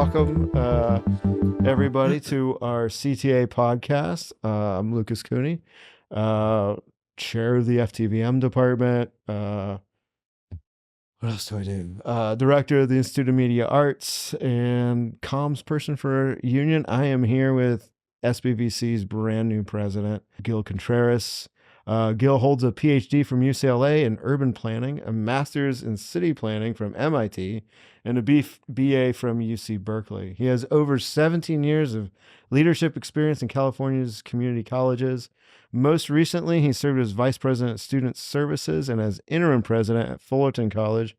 welcome everybody to our CTA podcast. I'm Lucas Cuny, chair of the FTVM department. What else do I do? Director of the Institute of Media Arts and comms person for Union. I am here with SBVC's brand new president, Gil Contreras. Gil holds a PhD from UCLA in urban planning, a master's in city planning from MIT, and a BA from UC Berkeley. He has over 17 years of leadership experience in California's community colleges. Most recently, he served as vice president of student services and as interim president at Fullerton College.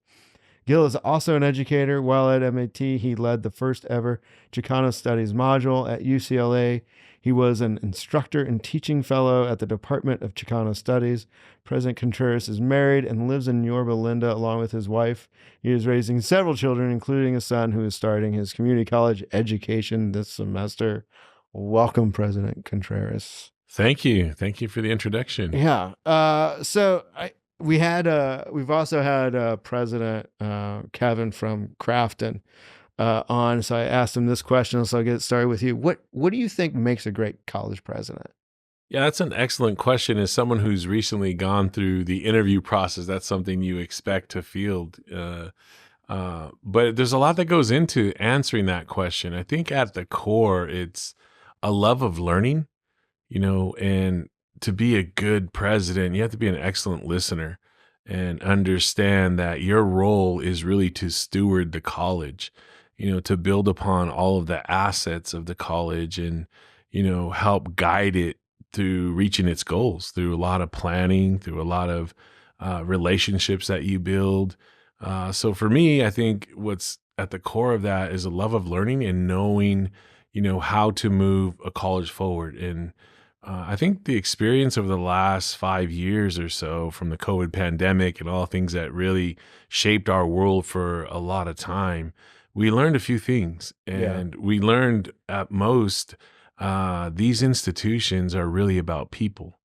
Gil is also an educator. While at MIT, he led the first ever Chicano Studies module. At UCLA, he was an instructor and teaching fellow at the Department of Chicano Studies. President Contreras is married and lives in Yorba Linda along with his wife. He is raising several children, including a son who is starting his community college education this semester. Welcome, President Contreras. Thank you. Thank you for the introduction. Yeah. We've also had President Kevin from Crafton on. So I asked him this question. So I'll get started with you. What do you think makes a great college president? Yeah, that's an excellent question. As someone who's recently gone through the interview process, that's something you expect to field. But there's a lot that goes into answering that question. I think at the core, it's a love of learning, and to be a good president, you have to be an excellent listener and understand that your role is really to steward the college, to build upon all of the assets of the college and, help guide it through reaching its goals, through a lot of planning, through a lot of relationships that you build. So for me, I think what's at the core of that is a love of learning and knowing, how to move a college forward. And I think the experience over the last 5 years or so from the COVID pandemic and all things that really shaped our world for a lot of time, we learned a few things. And we learned at most, these institutions are really about people,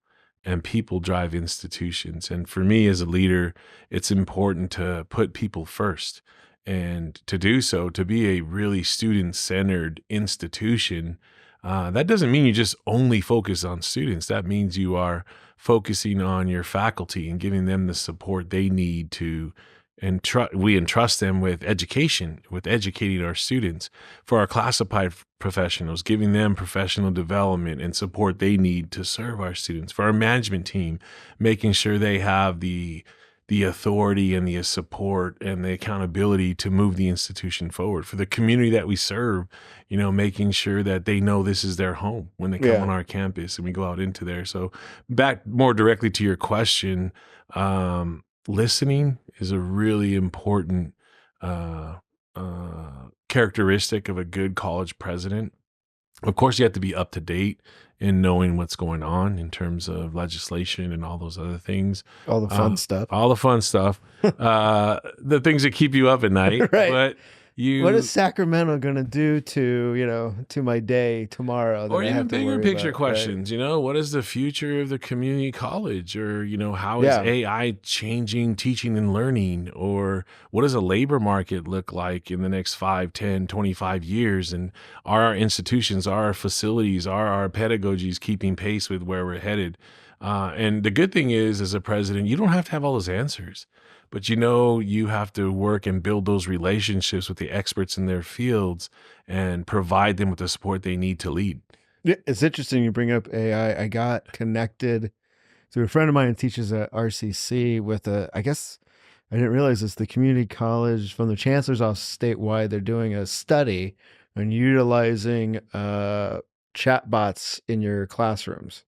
and people drive institutions. And for me as a leader, it's important to put people first. And to do so, to be a really student-centered institution, that doesn't mean you just only focus on students. That means you are focusing on your faculty and giving them the support they need to, and we entrust them with education, with educating our students. For our classified professionals, giving them professional development and support they need to serve our students. For our management team, making sure they have the authority and the support and the accountability to move the institution forward. For the community that we serve, making sure that they know this is their home when they come on our campus and we go out into there. So back more directly to your question, listening is a really important characteristic of a good college president. Of course, you have to be up to date in knowing what's going on in terms of legislation and all those other things. All the fun stuff. All the fun stuff. The things that keep you up at night. Right. But what is Sacramento going to do to my day tomorrow? Or even bigger picture questions, what is the future of the community college? Or, how is AI changing teaching and learning? Or what does a labor market look like in the next 5, 10, 25 years? And are our institutions, are our facilities, are our pedagogies keeping pace with where we're headed? And the good thing is, as a president, you don't have to have all those answers. But you have to work and build those relationships with the experts in their fields and provide them with the support they need to lead. It's interesting you bring up AI. I got connected through a friend of mine who teaches at RCC with I guess I didn't realize it's the community college from the chancellor's office statewide. They're doing a study on utilizing chatbots in your classrooms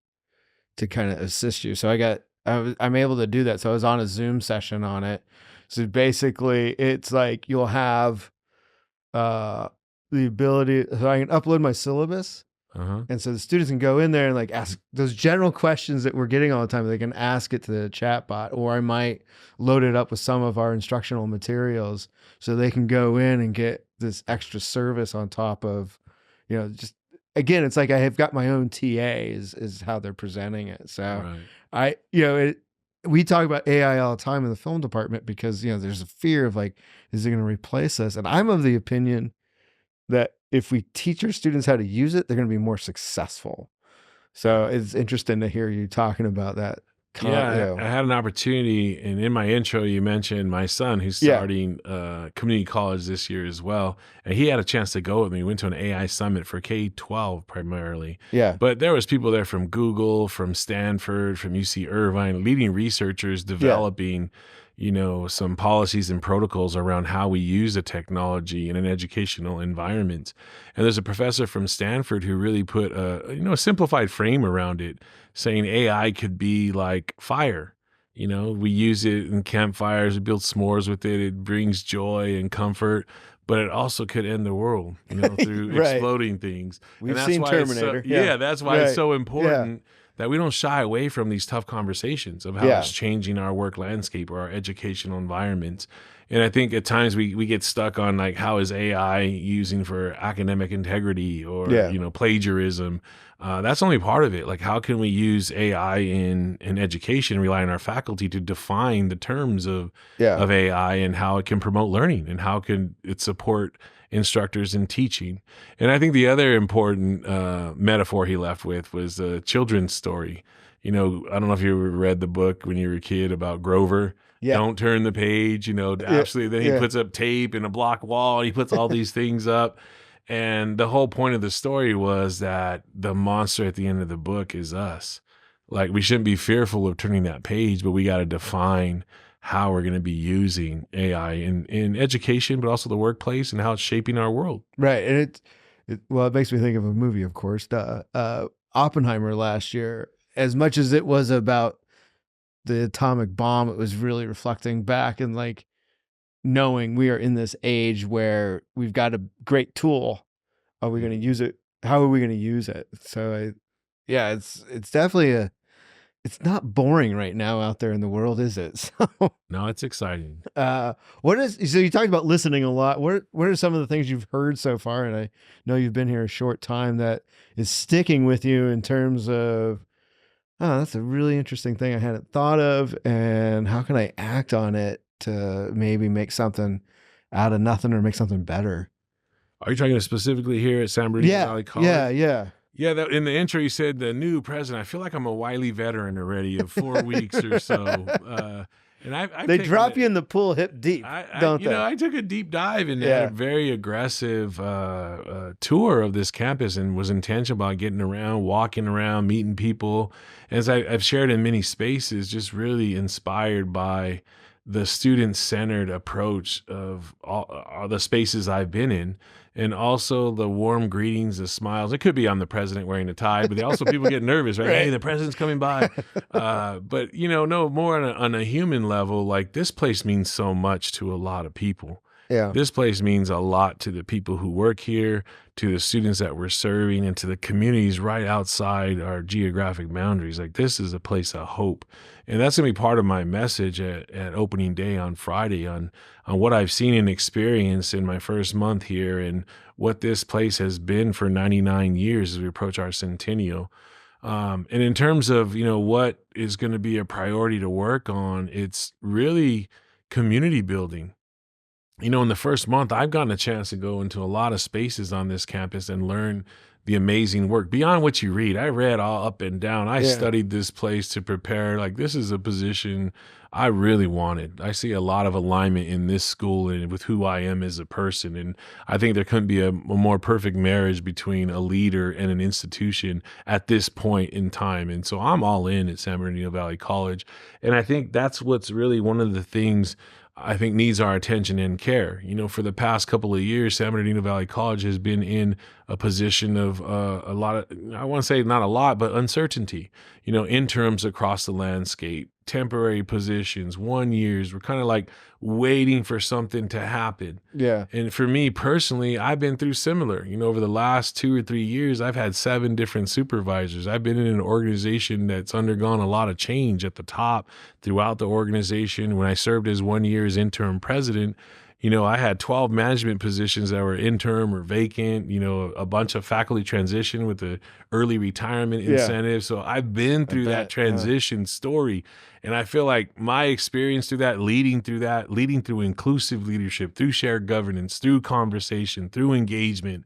to kind of assist you. So I'm able to do that. So I was on a Zoom session on it. So basically it's like you'll have the ability, so I can upload my syllabus. And so the students can go in there and ask those general questions that we're getting all the time. They can ask it to the chat bot, or I might load it up with some of our instructional materials so they can go in and get this extra service on top of, just again, it's like I have got my own TA is how they're presenting it. So we talk about AI all the time in the film department because, there's a fear of is it going to replace us? And I'm of the opinion that if we teach our students how to use it, they're going to be more successful. So it's interesting to hear you talking about that. Yeah, I had an opportunity, and in my intro, you mentioned my son who's starting community college this year as well, and he had a chance to go with me. We went to an AI summit for K-12 primarily. Yeah. But there was people there from Google, from Stanford, from UC Irvine, leading researchers developing, some policies and protocols around how we use the technology in an educational environment. And there's a professor from Stanford who really put a simplified frame around it, saying AI could be like fire. We use it in campfires, we build s'mores with it. It brings joy and comfort, but it also could end the world, through exploding things. We've seen Terminator. That's why it's so important that we don't shy away from these tough conversations of how it's changing our work landscape or our educational environments. And I think at times we get stuck on like, how is AI using for academic integrity or, plagiarism? That's only part of it. Like, how can we use AI in education, rely on our faculty to define the terms of AI and how it can promote learning and how can it support instructors in teaching? And I think the other important metaphor he left with was a children's story. I don't know if you ever read the book when you were a kid about Grover. Don't turn the page, absolutely. Then he puts up tape and a block wall. And he puts all these things up. And the whole point of the story was that the monster at the end of the book is us. Like, we shouldn't be fearful of turning that page, but we got to define how we're going to be using AI in education, but also the workplace and how it's shaping our world. Right. And it makes me think of a movie, of course, Oppenheimer last year. As much as it was about the atomic bomb, it was really reflecting back and like knowing we are in this age where we've got a great tool. Are we going to use it? How are we going to use it? So it's definitely it's not boring right now out there in the world, is it? So, no, it's exciting. So you talked about listening a lot. What are some of the things you've heard so far? And I know you've been here a short time, that is sticking with you in terms of, oh, that's a really interesting thing I hadn't thought of, and how can I act on it to maybe make something out of nothing or make something better? Are you talking specifically here at San Bernardino Valley College? Yeah, in the intro you said the new president. I feel like I'm a wily veteran already of 4 weeks or so. And they drop you in the pool hip deep, don't they? I took a deep dive and had a very aggressive tour of this campus and was intentional about getting around, walking around, meeting people. As I've shared in many spaces, just really inspired by the student-centered approach of all the spaces I've been in, and also the warm greetings, the smiles. It could be I'm the president wearing a tie, but also people get nervous, right? Hey, the president's coming by. But no, more on a human level, like, this place means so much to a lot of people. Yeah. This place means a lot to the people who work here, to the students that we're serving, and to the communities right outside our geographic boundaries. Like, this is a place of hope. And that's going to be part of my message at opening day on Friday on what I've seen and experienced in my first month here, and what this place has been for 99 years as we approach our centennial. And in terms of, what is going to be a priority to work on, it's really community building. In the first month, I've gotten a chance to go into a lot of spaces on this campus and learn the amazing work beyond what you read. I read all up and down. I studied this place to prepare. Like, this is a position I really wanted. I see a lot of alignment in this school and with who I am as a person. And I think there couldn't be a more perfect marriage between a leader and an institution at this point in time. And so I'm all in at San Bernardino Valley College. And I think that's what's really one of the things I think needs our attention and care. For the past couple of years, San Bernardino Valley College has been in a position of a lot of, I want to say not a lot, but uncertainty, interims across the landscape, temporary positions, 1 years. We're kind of like waiting for something to happen. Yeah. And for me personally, I've been through similar. Over the last 2 or 3 years, I've had 7 different supervisors. I've been in an organization that's undergone a lot of change at the top throughout the organization. When I served as 1 year as interim president, I had 12 management positions that were interim or vacant, a bunch of faculty transition with the early retirement incentive. So I've been through that transition story. And I feel like my experience through that, leading through inclusive leadership, through shared governance, through conversation, through engagement.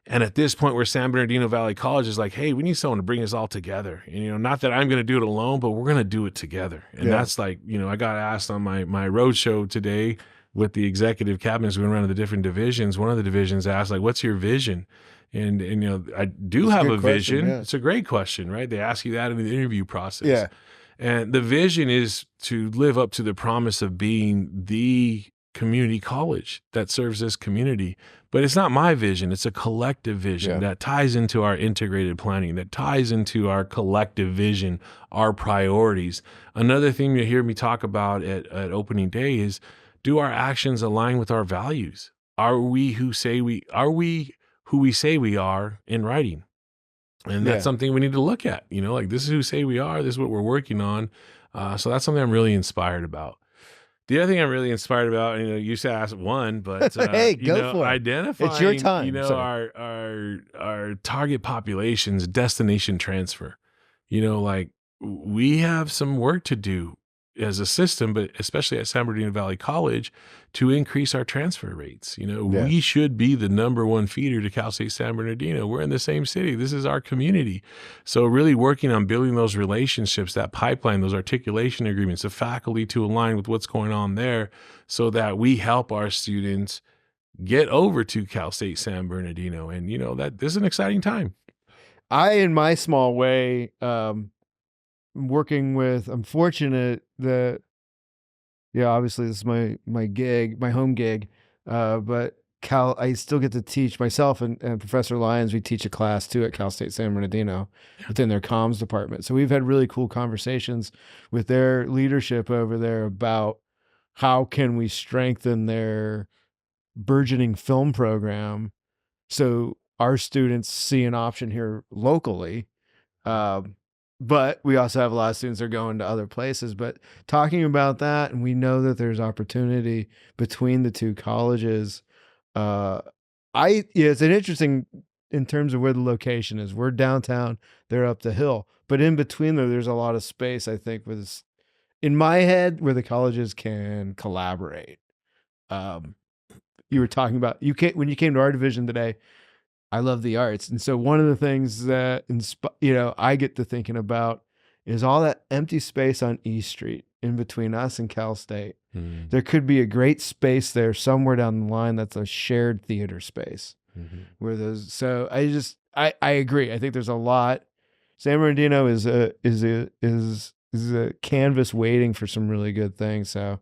And at this point where San Bernardino Valley College is like, hey, we need someone to bring us all together. And, not that I'm going to do it alone, but we're going to do it together. And that's like, I got asked on my roadshow today with the executive cabinets, we went around to the different divisions. One of the divisions asked, like, what's your vision? And I do have a vision. Yeah. It's a great question, right? They ask you that in the interview process. Yeah. And the vision is to live up to the promise of being the community college that serves this community. But it's not my vision. It's a collective vision that ties into our integrated planning, that ties into our collective vision, our priorities. Another thing you hear me talk about at opening day is, do our actions align with our values? Are we who we say we are in writing? And that's something we need to look at, like, this is who say we are, this is what we're working on. So that's something I'm really inspired about. The other thing I'm really inspired about, you said ask one, but hey, go for it. Identifying, it's your time. Our target population's destination transfer. Like, we have some work to do as a system, but especially at San Bernardino Valley College, to increase our transfer rates. We should be the number one feeder to Cal State San Bernardino. We're in the same city. This is our community. So really working on building those relationships, that pipeline, those articulation agreements, the faculty to align with what's going on there, so that we help our students get over to Cal State San Bernardino. And, that this is an exciting time. In my small way, working with, I'm fortunate that, obviously this is my gig, my home gig, but I still get to teach myself and Professor Lyons. We teach a class too at Cal State San Bernardino within their comms department. So we've had really cool conversations with their leadership over there about how can we strengthen their burgeoning film program so our students see an option here locally. But we also have a lot of students that are going to other places. But talking about that, and we know that there's opportunity between the two colleges. It's an interesting in terms of where the location is. We're downtown, they're up the hill. But in between there's a lot of space, I think, in my head, where the colleges can collaborate. You were talking about, when you came to our division today, I love the arts. And so one of the things that, I get to thinking about is all that empty space on East Street in between us and Cal State. Mm-hmm. There could be a great space there somewhere down the line that's a shared theater space. Mm-hmm. So I agree. I think there's a lot. San Bernardino is a canvas waiting for some really good things. So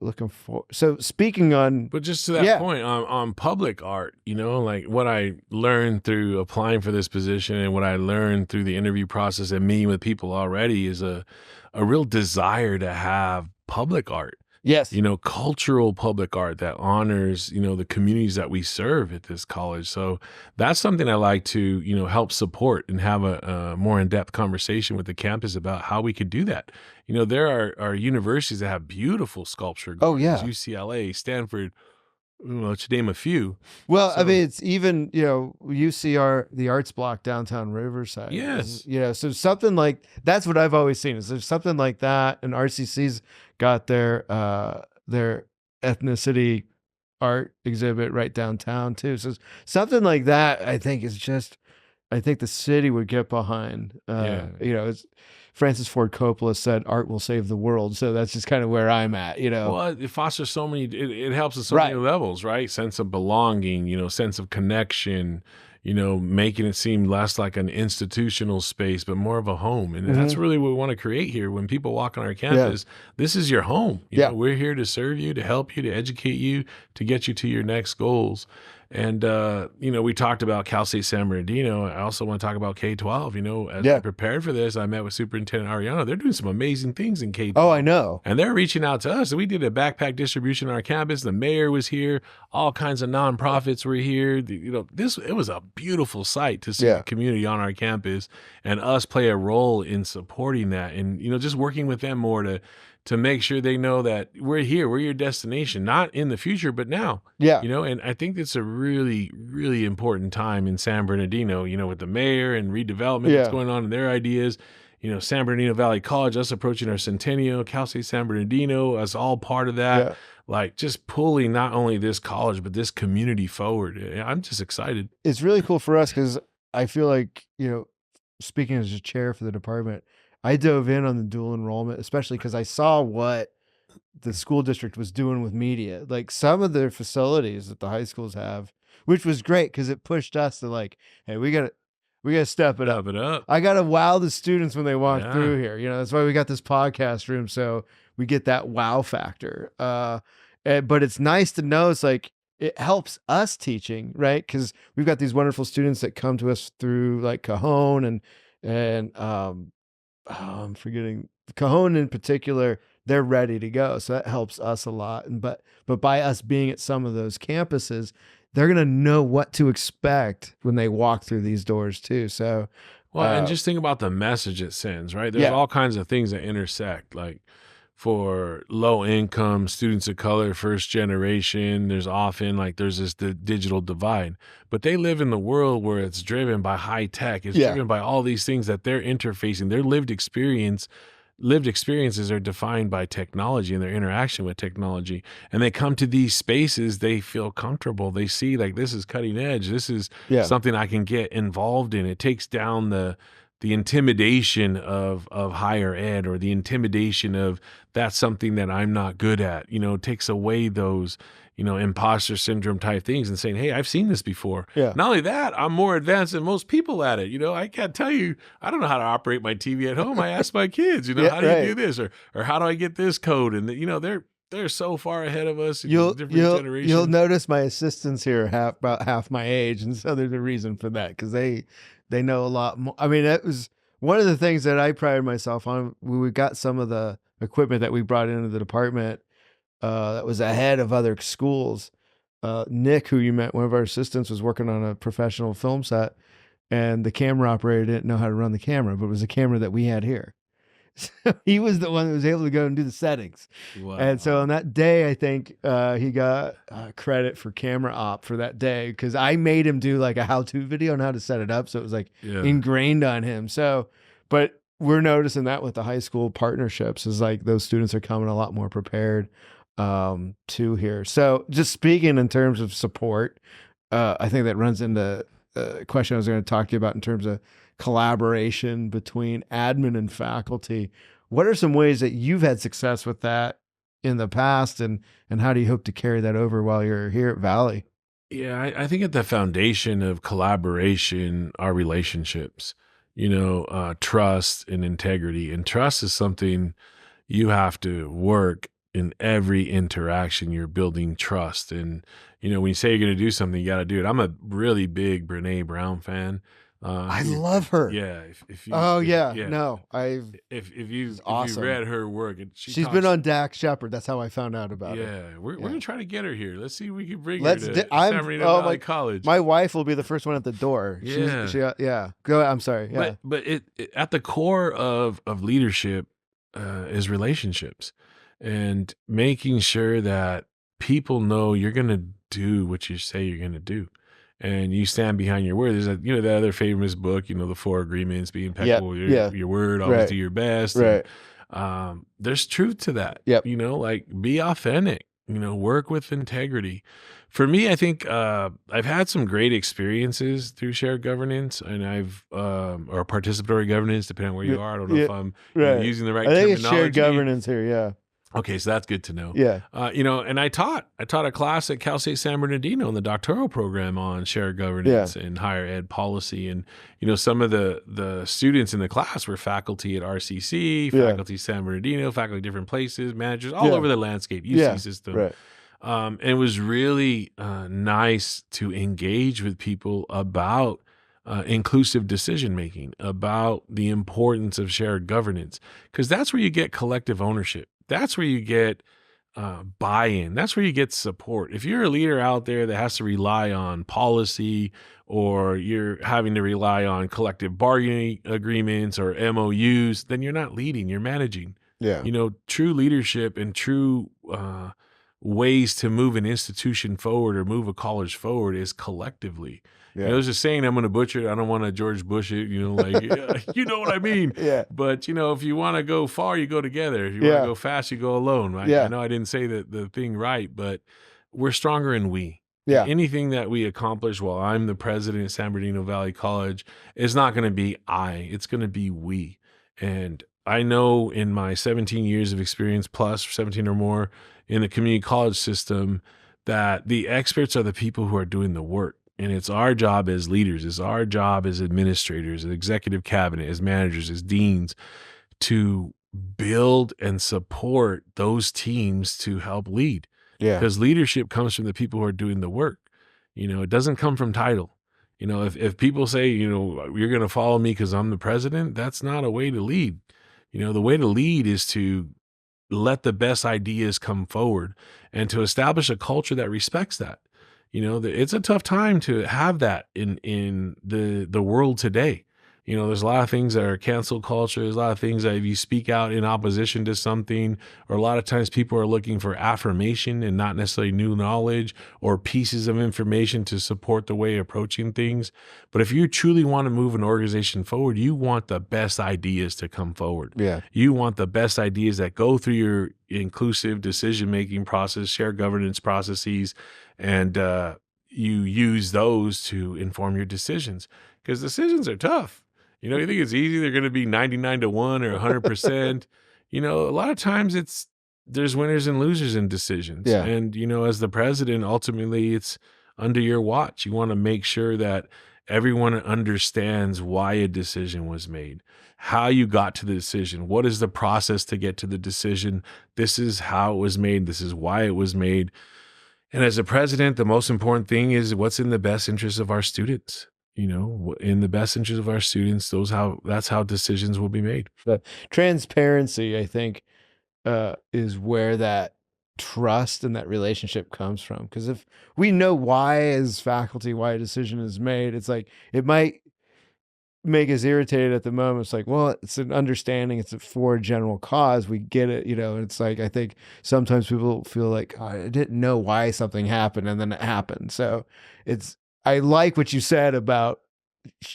looking for. So speaking on, but just to that point on public art, like what I learned through applying for this position and what I learned through the interview process and meeting with people already is a real desire to have public art. Yes. Cultural public art that honors, the communities that we serve at this college. So that's something I like to, help support and have a more in-depth conversation with the campus about how we could do that. There are universities that have beautiful sculpture. Oh, yeah. UCLA, Stanford, to name a few. Well, I mean, it's even, UCR, the arts block downtown Riverside. Yes. So something like, that's what I've always seen is there's something like that. And RCC's got their ethnicity art exhibit right downtown too. So something like that, I think the city would get behind. It's Francis Ford Coppola said, "Art will save the world." So that's just kind of where I'm at. Well, it fosters so many. It helps at so many levels, right? Sense of belonging, sense of connection. Making it seem less like an institutional space, but more of a home. And that's really what we want to create here. When people walk on our campus, this is your home. We're here to serve you, to help you, to educate you, to get you to your next goals. And, we talked about Cal State San Bernardino. I also want to talk about K-12. As I prepared for this, I met with Superintendent Ariano. They're doing some amazing things in K-12. Oh, I know. And they're reaching out to us. So we did a backpack distribution on our campus. The mayor was here. All kinds of nonprofits were here. It was a beautiful sight to see the community on our campus and us play a role in supporting that. And, just working with them more to make sure they know that we're here, we're your destination, not in the future, but now. Yeah. And I think it's a really, really important time in San Bernardino, with the mayor and redevelopment that's going on and their ideas. San Bernardino Valley College, us approaching our centennial, Cal State San Bernardino, us all part of that. Yeah. Like just pulling not only this college, but this community forward. I'm just excited. It's really cool for us because I feel like, speaking as a chair for the department, I dove in on the dual enrollment, especially because I saw what the school district was doing with media. Like some of their facilities that the high schools have, which was great because it pushed us to like, hey, we gotta step it up. I gotta wow the students when they walk through here. That's why we got this podcast room, so we get that wow factor. But it's nice to know it's like it helps us teaching, right? Because we've got these wonderful students that come to us through like Cajon and I'm forgetting Cajon in particular. They're ready to go, so that helps us a lot. But by us being at some of those campuses, they're gonna know what to expect when they walk through these doors too. So, and just think about the message it sends, right? There's all kinds of things that intersect, like for low income students of color, first generation, there's often there's the digital divide, but they live in the world where it's driven by high tech. It's driven by all these things that they're interfacing. Their lived experiences are defined by technology and their interaction with technology. And they come to these spaces, they feel comfortable. They see this is cutting edge. This is something I can get involved in. It takes down the intimidation of higher ed, or the intimidation of that's something that I'm not good at. It takes away those, imposter syndrome type things and saying, hey, I've seen this before. Yeah. Not only that, I'm more advanced than most people at it. I can't tell you, I don't know how to operate my TV at home. I ask my kids, how do you do this? Or how do I get this code? And they're so far ahead of us. You'll notice my assistants here about half my age. And so there's a reason for that, because they know a lot more. I mean, that was one of the things that I prided myself on. We got some of the equipment that we brought into the department that was ahead of other schools. Nick, who you met, one of our assistants, was working on a professional film set, and the camera operator didn't know how to run the camera, but it was a camera that we had here. So he was the one that was able to go and do the settings. Wow. And so on that day, I think he got credit for camera op for that day, because I made him do a how-to video on how to set it up. So it was ingrained on him. So, but we're noticing that with the high school partnerships is those students are coming a lot more prepared to here. So just speaking in terms of support, I think that runs into a question I was going to talk to you about in terms of collaboration between admin and faculty. What are some ways that you've had success with that in the past, and how do you hope to carry that over while you're here at Valley? Yeah, I think at the foundation of collaboration are relationships, trust and integrity. And trust is something you have to work in every interaction. You're building trust. And, when you say you're going to do something, you got to do it. I'm a really big Brene Brown fan. I love her. Yeah. If you read her work, she's been on Dax Shepard. That's how I found out about it. Yeah, we're gonna try to get her here. Let's see if we can bring her to San Bernardino Valley College. My wife will be the first one at the door. Yeah, Go ahead. I'm sorry. Yeah, but it at the core of leadership is relationships, and making sure that people know you're gonna do what you say you're gonna do. And you stand behind your word. There's the other famous book, the 4 agreements, be impeccable with your word, always do your best. Right. And, there's truth to that. Yep. Be authentic, work with integrity. For me, I think I've had some great experiences through shared governance, and or participatory governance, depending on where you are. I don't know if I'm using the right terminology. I think it's shared governance here, yeah. Okay, so that's good to know. Yeah. And I taught a class at Cal State San Bernardino in the doctoral program on shared governance and higher ed policy. And, some of the students in the class were faculty at RCC, faculty San Bernardino, faculty different places, managers all over the landscape, UC system. Right. And it was really nice to engage with people about inclusive decision-making, about the importance of shared governance, because that's where you get collective ownership. That's where you get buy-in. That's where you get support. If you're a leader out there that has to rely on policy, or you're having to rely on collective bargaining agreements or MOUs, then you're not leading, you're managing. Yeah. True leadership and true ways to move an institution forward or move a college forward is collectively. Yeah. There's a saying, I'm going to butcher it. I don't want to George Bush it, like, you know what I mean? Yeah. But, if you want to go far, you go together. If you want to go fast, you go alone. Right? Yeah. I know I didn't say the thing right, but we're stronger in we. Yeah. Anything that we accomplish while I'm the president of San Bernardino Valley College is not going to be it's going to be we. And I know in my 17 years of experience plus 17 or more in the community college system that the experts are the people who are doing the work. And it's our job as leaders, it's our job as administrators, as executive cabinet, as managers, as deans to build and support those teams to help lead. Yeah. Because leadership comes from the people who are doing the work. It doesn't come from title. If people say, you're going to follow me because I'm the president, that's not a way to lead. The way to lead is to let the best ideas come forward and to establish a culture that respects that. It's a tough time to have that in the world today. There's a lot of things that are cancel culture. There's a lot of things that if you speak out in opposition to something, or a lot of times people are looking for affirmation and not necessarily new knowledge or pieces of information to support the way of approaching things. But if you truly want to move an organization forward, you want the best ideas to come forward. Yeah. You want the best ideas that go through your inclusive decision-making process, shared governance processes, and you use those to inform your decisions, because decisions are tough. You think it's easy, they're going to be 99-1 or 100%. A lot of times there's winners and losers in decisions. Yeah. And, as the president, ultimately it's under your watch. You want to make sure that everyone understands why a decision was made, how you got to the decision, what is the process to get to the decision. This is how it was made. This is why it was made. And as a president, the most important thing is what's in the best interest of our students. In the best interest of our students, that's how decisions will be made. The transparency, I think, is where that trust and that relationship comes from. Because if we know why as faculty, why a decision is made, it's like, it might make us irritated at the moment. It's like, well, it's an understanding, it's for a general cause, we get it, and it's like, I think sometimes people feel like, oh, I didn't know why something happened, and then it happened. So I like what you said about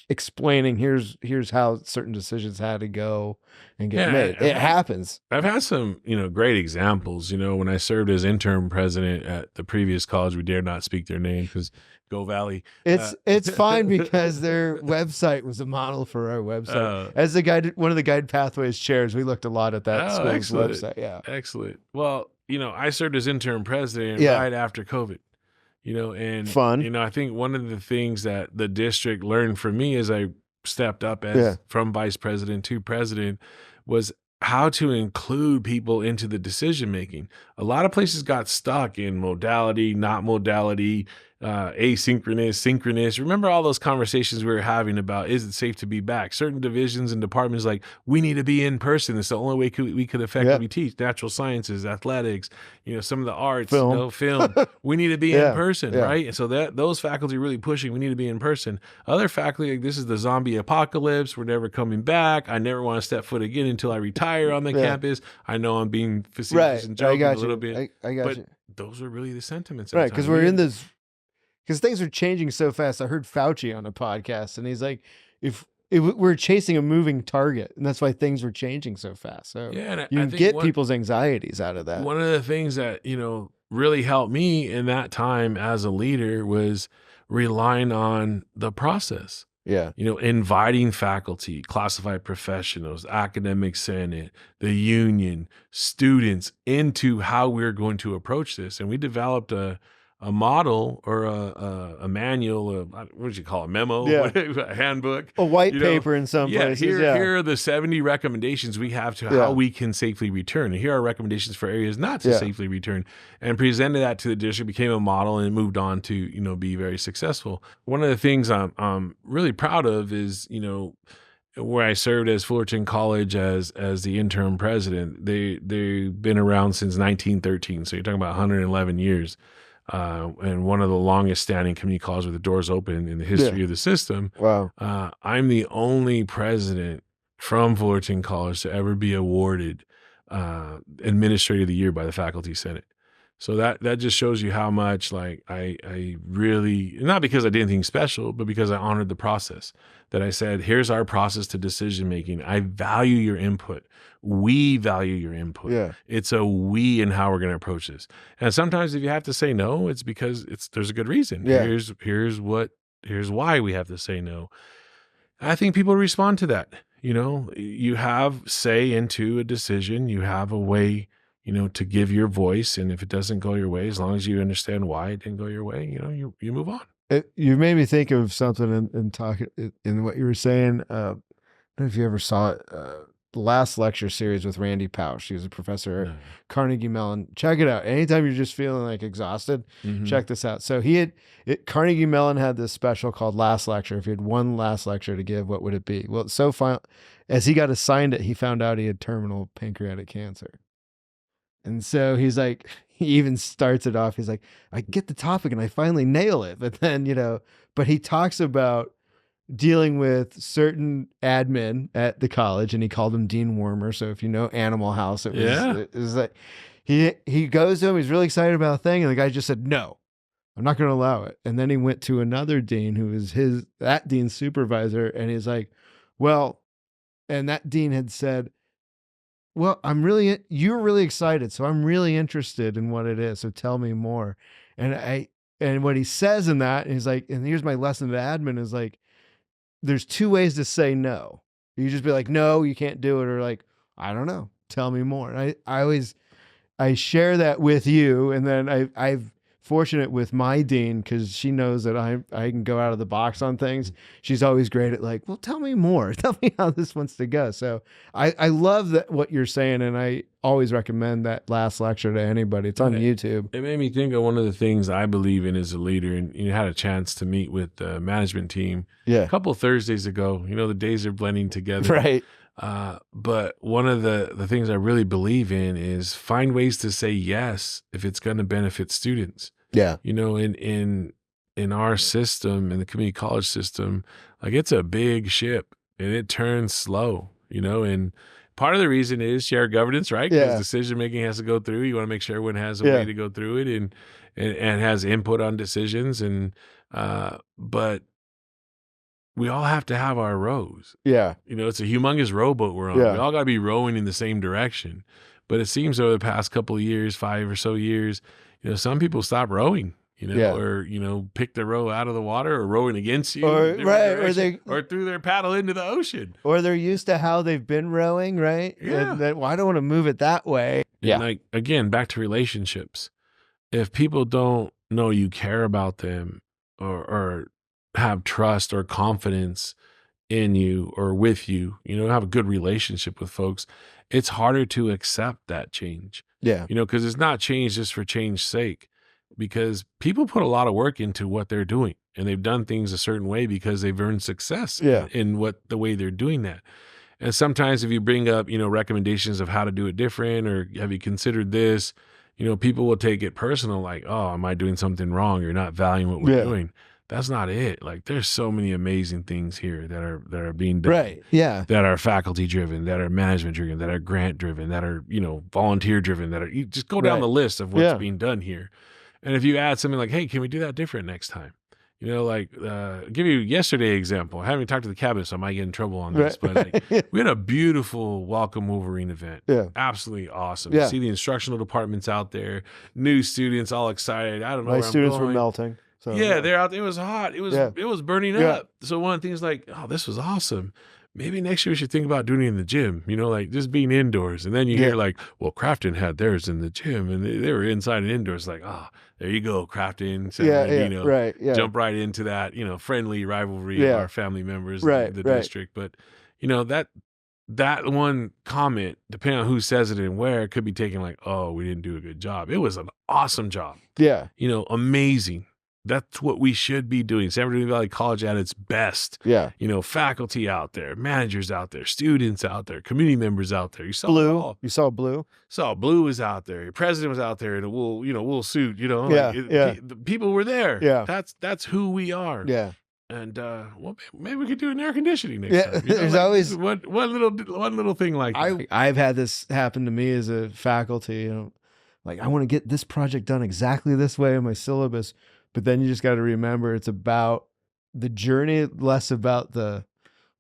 explaining here's how certain decisions had to go and get made. It happens. I've had some, great examples. When I served as interim president at the previous college, we dare not speak their name because Go Valley. It's fine because their website was a model for our website. As one of the Guide Pathways chairs, we looked a lot at that school's website. Yeah, excellent. Well, I served as interim president right after COVID. And fun. I think one of the things that the district learned from me as I stepped up as from vice president to president was how to include people into the decision making. A lot of places got stuck in modality, not modality, asynchronous, synchronous. Remember all those conversations we were having about, is it safe to be back? Certain divisions and departments like, we need to be in person. It's the only way we could effectively teach. Natural sciences, athletics, some of the arts, film. We need to be in person, right? And so those faculty really pushing, we need to be in person. Other faculty, like, this is the zombie apocalypse. We're never coming back. I never want to step foot again until I retire on the campus. I know I'm being facetious and joking a little bit. I got you. Those are really the sentiments. Right, because we're in this... Because things are changing so fast. I heard Fauci on a podcast, and he's like, if we're chasing a moving target, and that's why things are changing so fast. So you can get people's anxieties out of that. One of the things that, really helped me in that time as a leader was relying on the process. Yeah. Inviting faculty, classified professionals, academic senate, the union, students into how we're going to approach this. And we developed a model or a manual, what would you call it, a memo, a handbook, a white paper in some places. Here are the 70 recommendations we have to how we can safely return. And here are recommendations for areas not to safely return, and presented that to the district, became a model, and moved on to, be very successful. One of the things I'm really proud of is, where I served as Fullerton College as the interim president, they've been around since 1913. So you're talking about 111 years. And one of the longest standing community colleges with the doors open in the history of the system. Wow. I'm the only president from Fullerton College to ever be awarded Administrator of the Year by the Faculty Senate. So that just shows you how much like I really, not because I did anything special, but because I honored the process. That I said, here's our process to decision making. I value your input. We value your input. Yeah. It's a we in how we're going to approach this. And sometimes if you have to say no, it's because there's a good reason. Yeah. Here's why we have to say no. I think people respond to that. You know, you have say into a decision. You have a way, you know, to give your voice. And if it doesn't go your way, as long as you understand why it didn't go your way, you know, you move on. You made me think of something in talking in what you were saying. I don't know if you ever saw it, the last lecture series with Randy Pausch. He was a professor at Carnegie Mellon. Check it out. Anytime you're just feeling like exhausted, check this out. So Carnegie Mellon had this special called Last Lecture. If you had one last lecture to give, what would it be? Well, so far, as he got assigned it, he found out he had terminal pancreatic cancer. And so he's like, he even starts it off. He's like, I get the topic and I finally nail it. But then, you know, but he talks about dealing with certain admin at the college, and he called him Dean Wormer. So if you know Animal House, it was like, he goes to him, he's really excited about a thing. And the guy just said, no, I'm not going to allow it. And then he went to another dean who was that dean's supervisor. And he's like, well, and that dean had said, well, you're really excited. So I'm really interested in what it is. So tell me more. And what he says in that, he's like, and here's my lesson to admin is like, there's two ways to say no. You just be like, no, you can't do it. Or like, I don't know, tell me more. And I share that with you. And then I've fortunate with my dean, because she knows that I can go out of the box on things. She's always great at like, well, tell me more. Tell me how this wants to go. So I love that what you're saying, and I always recommend that last lecture to anybody. It's on YouTube. It made me think of one of the things I believe in as a leader, and you had a chance to meet with the management team a couple of Thursdays ago. You know, the days are blending together. Right. But one of the things I really believe in is find ways to say yes if it's going to benefit students. Yeah. You know, in our system, in the community college system, like it's a big ship and it turns slow, you know, and part of the reason is shared governance, right? Because decision making has to go through. You want to make sure everyone has a way to go through it and has input on decisions. And but we all have to have our rows. Yeah. You know, it's a humongous rowboat we're on. Yeah. We all got to be rowing in the same direction. But it seems over the past couple of years, 5 or so years, you know, some people stop rowing, you know, or, you know, pick the row out of the water or rowing against you. Or threw their paddle into the ocean. Or they're used to how they've been rowing, right? Yeah. Well, I don't want to move it that way. And like, again, back to relationships. If people don't know you care about them or have trust or confidence in you or with you, you know, have a good relationship with folks, it's harder to accept that change. Yeah. You know, because it's not change just for change's sake, because people put a lot of work into what they're doing and they've done things a certain way because they've earned success in the way they're doing that. And sometimes if you bring up, you know, recommendations of how to do it different or have you considered this, you know, people will take it personal, like, oh, am I doing something wrong? You're not valuing what we're doing. That's not it. Like, there's so many amazing things here that are being done. Right. Yeah. That are faculty driven, that are management driven, that are grant driven, that are, you know, volunteer driven, that are, you just go down the list of what's being done here. And if you add something like, hey, can we do that different next time? You know, like, give you yesterday's example. I haven't talked to the cabinet, so I might get in trouble on this, but like, we had a beautiful Welcome Wolverine event. Yeah. Absolutely awesome. Yeah. See the instructional departments out there, new students all excited. I don't know My where students I'm were going. melting. So, They're out there. It was hot. It was burning up. So one of the things like, oh, this was awesome. Maybe next year we should think about doing it in the gym, you know, like just being indoors. And then you hear like, well, Crafton had theirs in the gym and they were inside and indoors. Like, oh, there you go, Crafton, San Bernardino. Jump right into that, you know, friendly rivalry of our family members in the district. But, you know, that one comment, depending on who says it and where, it could be taken like, oh, we didn't do a good job. It was an awesome job. Yeah. You know, amazing. That's what we should be doing. San Bernardino Valley College at its best. Yeah. You know, faculty out there, managers out there, students out there, community members out there. You saw Blue. You saw Blue? Saw Blue was out there. Your president was out there in a wool suit, you know. The people were there. Yeah. That's who we are. Yeah. And well, maybe we could do an air conditioning next Yeah, time. You know, there's like, always one little thing like that. I've had this happen to me as a faculty. You know, like I want to get this project done exactly this way in my syllabus, but then you just got to remember it's about the journey, less about the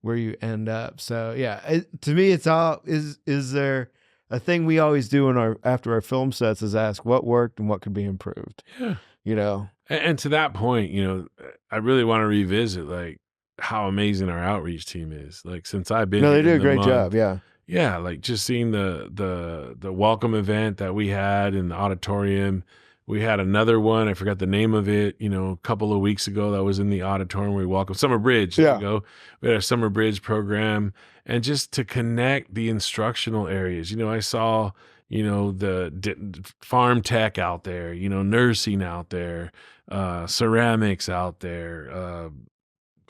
where you end up. So yeah, to me, it's all is there a thing we always do in our after our film sets is ask what worked and what could be improved. Yeah. You know, And to that point, you know, I really want to revisit like how amazing our outreach team is. Like since I've been no, they here do a in the great month, job. Yeah, yeah, like just seeing the welcome event that we had in the auditorium. We had another one, I forgot the name of it, you know, a couple of weeks ago that was in the auditorium. We welcomed Summer Bridge. There yeah, we go. We had a Summer Bridge program, and just to connect the instructional areas. You know, I saw, you know, the farm tech out there, you know, nursing out there, ceramics out there,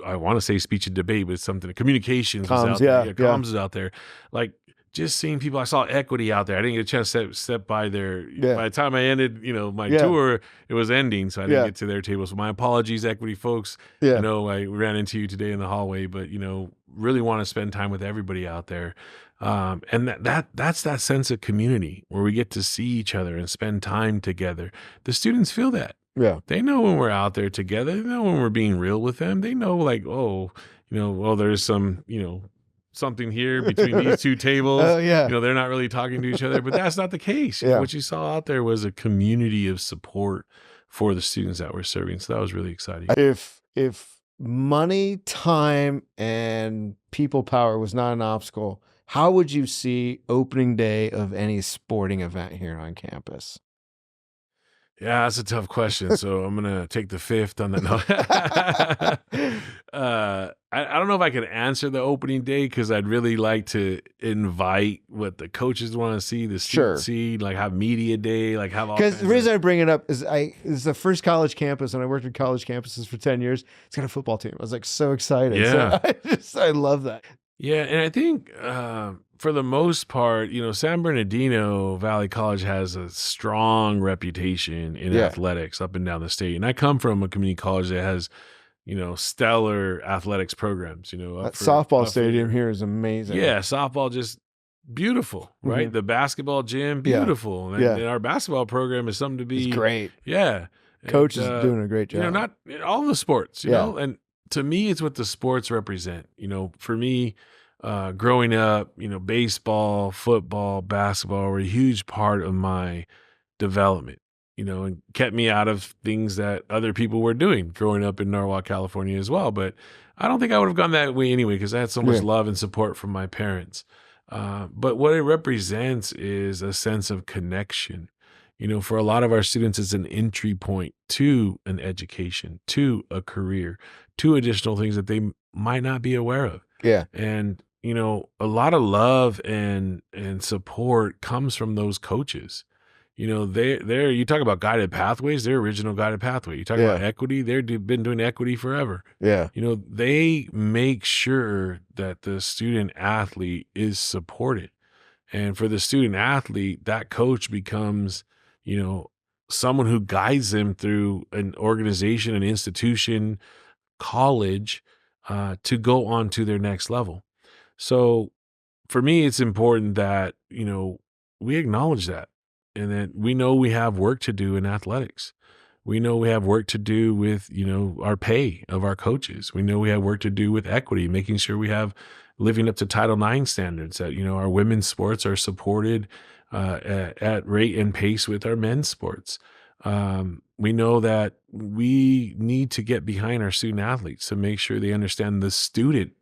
I want to say speech and debate, but it's something communications was comms. out there. Yeah, Yeah, yeah, comms is out there. Like just seeing people. I saw equity out there. I didn't get a chance to step by there. yeah, By the time I ended, you know, my yeah, tour, it was ending, so I didn't yeah, get to their table. So my apologies, equity folks. I yeah. know I ran into you today in the hallway, but you know, really want to spend time with everybody out there. And that's that sense of community where we get to see each other and spend time together. The students feel that. Yeah. They know when we're out there together. They know when we're being real with them. They know, like, oh, you know, well, there's some, you know, something here between these two tables. Oh yeah. You know, they're not really talking to each other, but that's not the case. You know, Yeah. what you saw out there was a community of support for the students that we're serving. So that was really exciting. If money, time, and people power was not an obstacle, how would you see opening day of any sporting event here on campus? Yeah, that's a tough question. So I'm gonna take the fifth on that. No. I don't know if I could answer the opening day because I'd really like to invite what the coaches want to see, the students see, like have media day, like have all. Because the reason I bring it up is it's the first college campus, and I worked with college campuses for 10 years. It's got a football team. I was like so excited. Yeah, So I love that. Yeah, and I think for the most part, you know, San Bernardino Valley College has a strong reputation in athletics up and down the state. And I come from a community college that has, you know, stellar athletics programs. You know, That softball stadium here is amazing. Yeah, softball just beautiful, right? Mhm. The basketball gym, beautiful. And our basketball program is something to be It's great. Yeah, Coach is doing a great job. You know, not in all the sports. You know, and to me, it's what the sports represent. You know, for me, growing up, you know, baseball, football, basketball were a huge part of my development, you know, and kept me out of things that other people were doing growing up in Norwalk, California as well. But I don't think I would have gone that way anyway because I had so much love and support from my parents. But what it represents is a sense of connection. You know, for a lot of our students, it's an entry point to an education, to a career, to additional things that they might not be aware of. Yeah. And, you know, a lot of love and support comes from those coaches. You know, they're you talk about guided pathways, their original guided pathway. You talk about equity, they've been doing equity forever. Yeah. You know, they make sure that the student athlete is supported. And for the student athlete, that coach becomes, you know, someone who guides them through an organization, an institution, college, to go on to their next level. So for me, it's important that, you know, we acknowledge that and that we know we have work to do in athletics. We know we have work to do with, you know, our pay of our coaches. We know we have work to do with equity, making sure we have living up to Title IX standards, that, you know, our women's sports are supported at rate and pace with our men's sports. We know that we need to get behind our student athletes to make sure they understand the student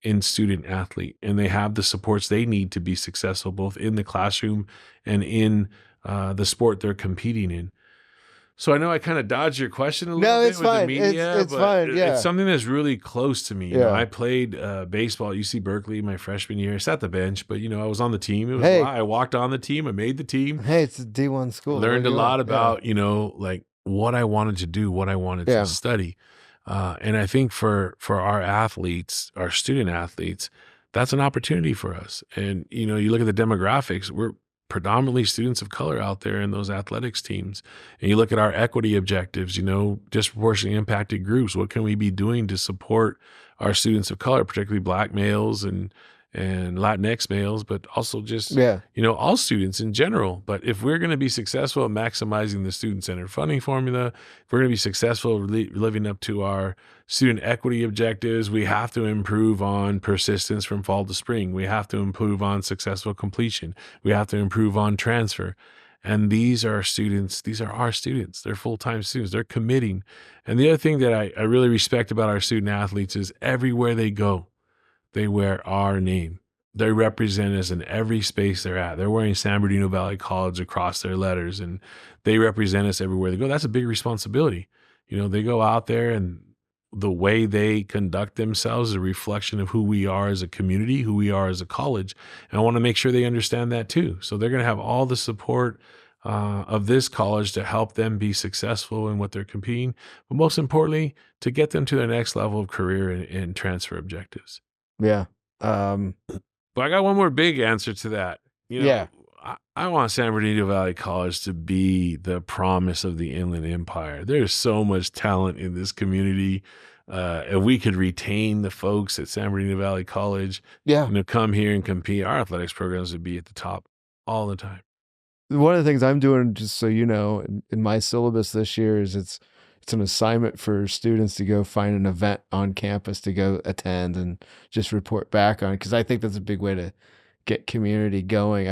athlete and they have the supports they need to be successful, both in the classroom and in the sport they're competing in. So I know I kind of dodged your question a little bit it's with fine. the media, It's but fine. Yeah. it's something that's really close to me. You know, I played baseball at UC Berkeley my freshman year. I sat the bench, but, you know, I was on the team. It was I walked on the team. I made the team. Hey, it's a D1 school. Learned a lot about, you know, like what I wanted to do, what I wanted to study. And I think for our athletes, our student athletes, that's an opportunity for us. And, you know, you look at the demographics, predominantly students of color out there in those athletics teams. And you look at our equity objectives, disproportionately impacted groups. What can we be doing to support our students of color, particularly Black males and Latinx males, but also just, Yeah. all students in general. But if we're going to be successful at maximizing the student-centered funding formula, if we're going to be successful living up to our student equity objectives, we have to improve on persistence from fall to spring. We have to improve on successful completion. We have to improve on transfer. And these are our students. They're full-time students. They're committing. And the other thing that I really respect about our student athletes is everywhere they go, they wear our name. They represent us in every space they're at. They're wearing San Bernardino Valley College across their letters, and they represent us everywhere they go. That's a big responsibility. They go out there, and the way they conduct themselves is a reflection of who we are as a community, who we are as a college. And I want to make sure they understand that too. So they're going to have all the support of this college to help them be successful in what they're competing, but most importantly, to get them to their next level of career and transfer objectives. Yeah. But I got one more big answer to that. Yeah. I want San Bernardino Valley College to be the promise of the Inland Empire. There's so much talent in this community. If we could retain the folks at San Bernardino Valley College, come here and compete, our athletics programs would be at the top all the time. One of the things I'm doing, just so you know, in my syllabus this year is it's an assignment for students to go find an event on campus to go attend and just report back on it, because I think that's a big way to get community going.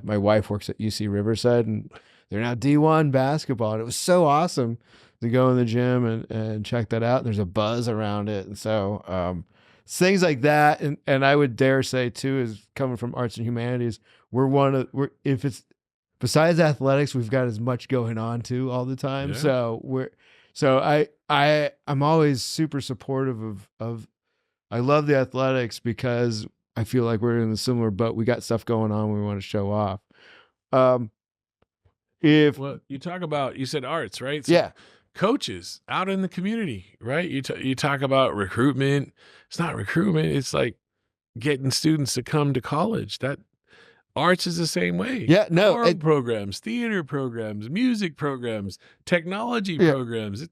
My wife works at UC Riverside, and they're now D1 basketball, and it was so awesome to go in the gym and check that out. There's a buzz around it. And so things like that, and I would dare say too, is coming from arts and humanities, if it's besides athletics, we've got as much going on too all the time. Yeah. So I'm always super supportive of I love the athletics because I feel like we're in a similar boat. We got stuff going on we want to show off. You said arts, right? So yeah. Coaches out in the community, right? You talk about recruitment. It's not recruitment. It's like getting students to come to college. That arts is the same way. Yeah, no. Choral programs, theater programs, music programs, technology programs.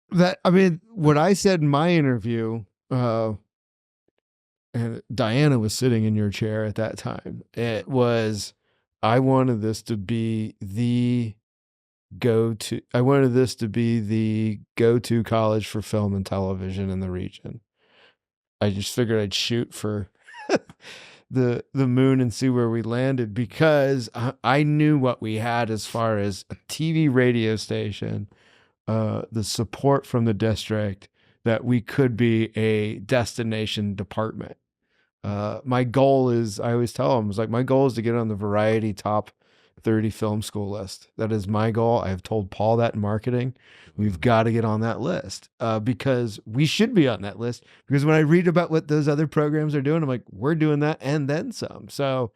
What I said in my interview, and Diana was sitting in your chair at that time, it was, I wanted this to be the go-to college for film and television in the region. I just figured I'd shoot for the moon and see where we landed, because I knew what we had as far as a TV radio station, the support from the district, that we could be a destination department. My goal is, I always tell them, my goal is to get on the Variety top 30 film school list. That is my goal. I have told Paul that in marketing. We've got to get on that list, because we should be on that list, because when I read about what those other programs are doing, I'm like, we're doing that and then some. So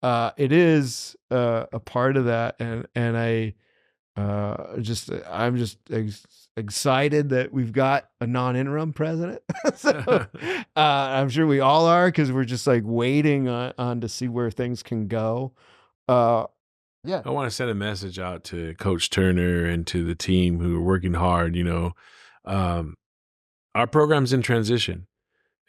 it is a part of that. And I'm just excited that we've got a non-interim president. So I'm sure we all are, because we're just like waiting on to see where things can go. Yeah. I want to send a message out to Coach Turner and to the team who are working hard. Our program's in transition,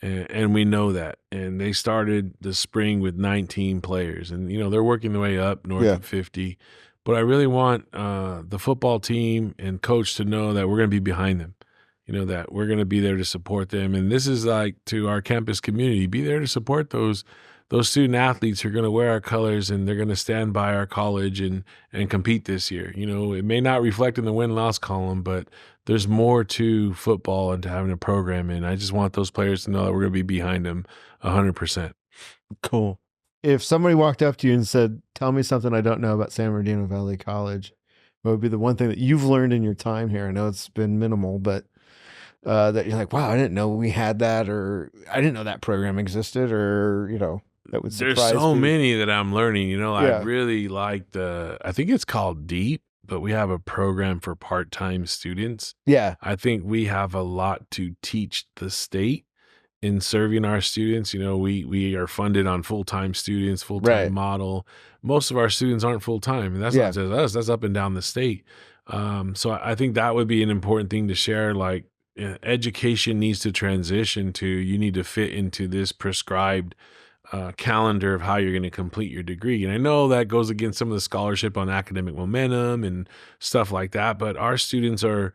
and we know that. And they started the spring with 19 players, and they're working their way up north of 50. But I really want the football team and coach to know that we're going to be behind them. That we're going to be there to support them. And this is like to our campus community, be there to support those student athletes who are going to wear our colors, and they're going to stand by our college and compete this year. It may not reflect in the win-loss column, but there's more to football and to having a program. And I just want those players to know that we're going to be behind them 100%. Cool. If somebody walked up to you and said, tell me something I don't know about San Bernardino Valley College, what would be the one thing that you've learned in your time here? I know it's been minimal, but that you're like, wow, I didn't know we had that, or I didn't know that program existed, or, that would surprise There's so me. many that I'm learning. I really like I think it's called DEEP, but we have a program for part-time students. Yeah. I think we have a lot to teach the state in serving our students. We are funded on full-time students, full-time Right. model. Most of our students aren't full-time, and that's Yeah. not just us, that's up and down the state. So I think that would be an important thing to share. Like, education needs to transition to, you need to fit into this prescribed calendar of how you're going to complete your degree. And I know that goes against some of the scholarship on academic momentum and stuff like that, but our students are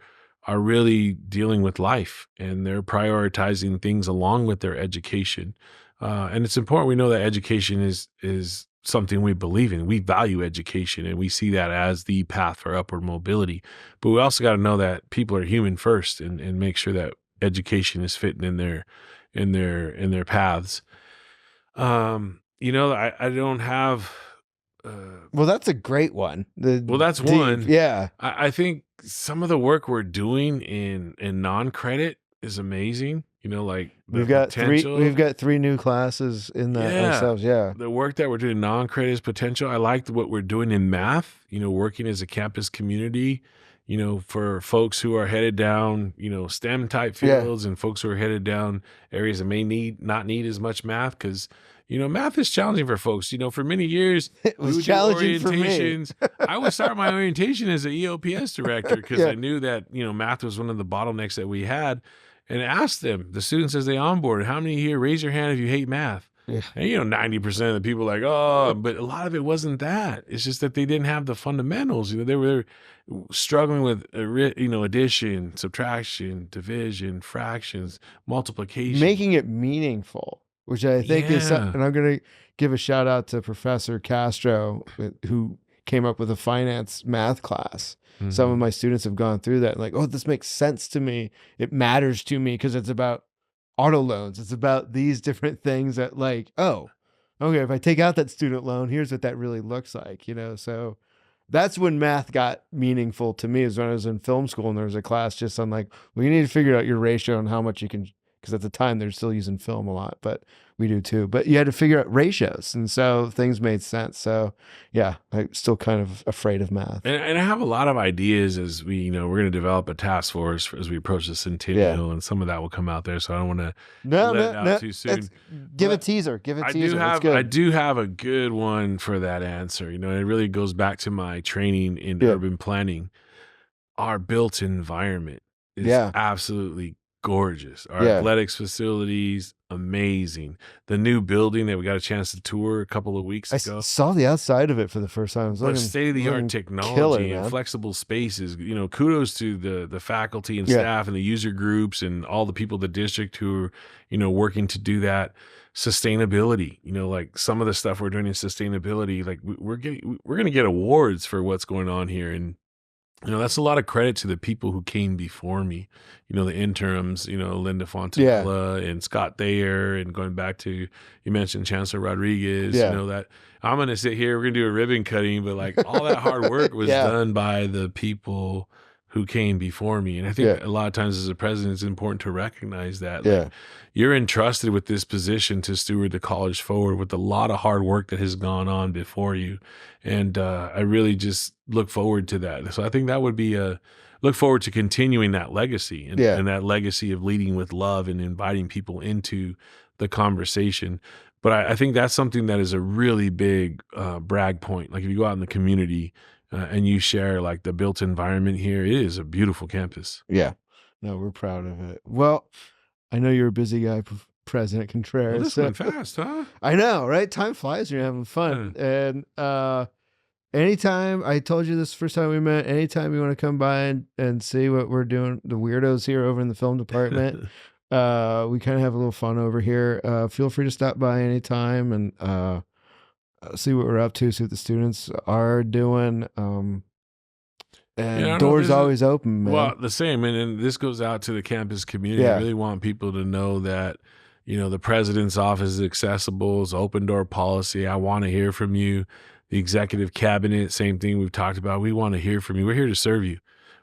really dealing with life, and they're prioritizing things along with their education. And it's important we know that education is something we believe in. We value education, and we see that as the path for upward mobility. But we also got to know that people are human first, and make sure that education is fitting in their paths. I don't have. Well, that's a great one. Well, that's deep, one. Yeah. I think some of the work we're doing in non-credit is amazing. Like the We've got potential. we've got 3 new classes in that ourselves. Yeah. The work that we're doing in non-credit is potential. I liked what we're doing in math, working as a campus community, for folks who are headed down, STEM type fields, and folks who are headed down areas that may not need as much math, because math is challenging for folks. For many years, It was challenging for me. orientations. I would start my orientation as an EOPS director, because Yeah. I knew that, math was one of the bottlenecks that we had, and asked them, the students as they onboard, how many here, raise your hand if you hate math? Yeah. And 90% of the people are like, oh, but a lot of it wasn't that. It's just that they didn't have the fundamentals. They were struggling with, addition, subtraction, division, fractions, multiplication. Making it meaningful, which I think is, Yeah. and I'm going to give a shout out to Professor Castro, who came up with a finance math class. Some of my students have gone through that, like, oh, this makes sense to me. It matters to me because it's about auto loans. It's about these different things that, like, oh, okay, if I take out that student loan, here's what that really looks like, So that's when math got meaningful to me, is when I was in film school and there was a class just on, like, well, you need to figure out your ratio and how much you can, because at the time they're still using film a lot, but we do too. But you had to figure out ratios, and so things made sense. So yeah, I'm still kind of afraid of math. And I have a lot of ideas as we're going to develop a task force as we approach the centennial, and some of that will come out there. So I don't want to let it out too soon. Give a teaser. Give a teaser. I do have a good one for that answer. It really goes back to my training in urban planning. Our built environment is absolutely gorgeous. Our athletics facilities, amazing. The new building that we got a chance to tour a couple of weeks ago. I saw the outside of it for the first time. It was state-of-the-art technology and flexible spaces. Kudos to the faculty and staff and the user groups and all the people in the district who are, working to do that. Sustainability, like some of the stuff we're doing in sustainability, like we're going to get awards for what's going on here. And that's a lot of credit to the people who came before me, the interims, Linda Fontella and Scott Thayer, and going back to, you mentioned Chancellor Rodriguez, that I'm going to sit here, we're going to do a ribbon cutting, but like all that hard work was done by the people who came before me. And I think a lot of times as a president, it's important to recognize that. Like, you're entrusted with this position to steward the college forward with a lot of hard work that has gone on before you. And I really just look forward to that. So I think that would be look forward to continuing that legacy and that legacy of leading with love and inviting people into the conversation. But I think that's something that is a really big brag point. Like if you go out in the community and you share like the built environment here, it is a beautiful campus. Yeah. No, we're proud of it. Well, I know you're a busy guy, President Contreras. Well, this went fast, huh? I know, right? Time flies when you're having fun. And anytime, I told you this the first time we met, anytime you want to come by and see what we're doing, the weirdos here over in the film department, we kind of have a little fun over here. Feel free to stop by anytime and see what we're up to, see what the students are doing. And doors always open, man. Well, the same. And this goes out to the campus community. I really want people to know that, the president's office is accessible. It's open door policy. I want to hear from you. The executive cabinet, same thing we've talked about. We want to hear from you. We're here to serve you.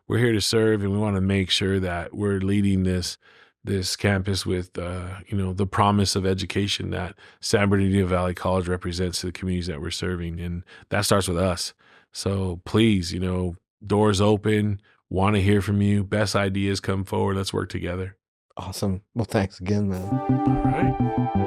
We're here to serve, and we want to make sure that we're leading this campus with, the promise of education that San Bernardino Valley College represents to the communities that we're serving. And that starts with us. So please, doors open, want to hear from you. Best ideas come forward. Let's work together. Awesome. Well, thanks again, man. All right.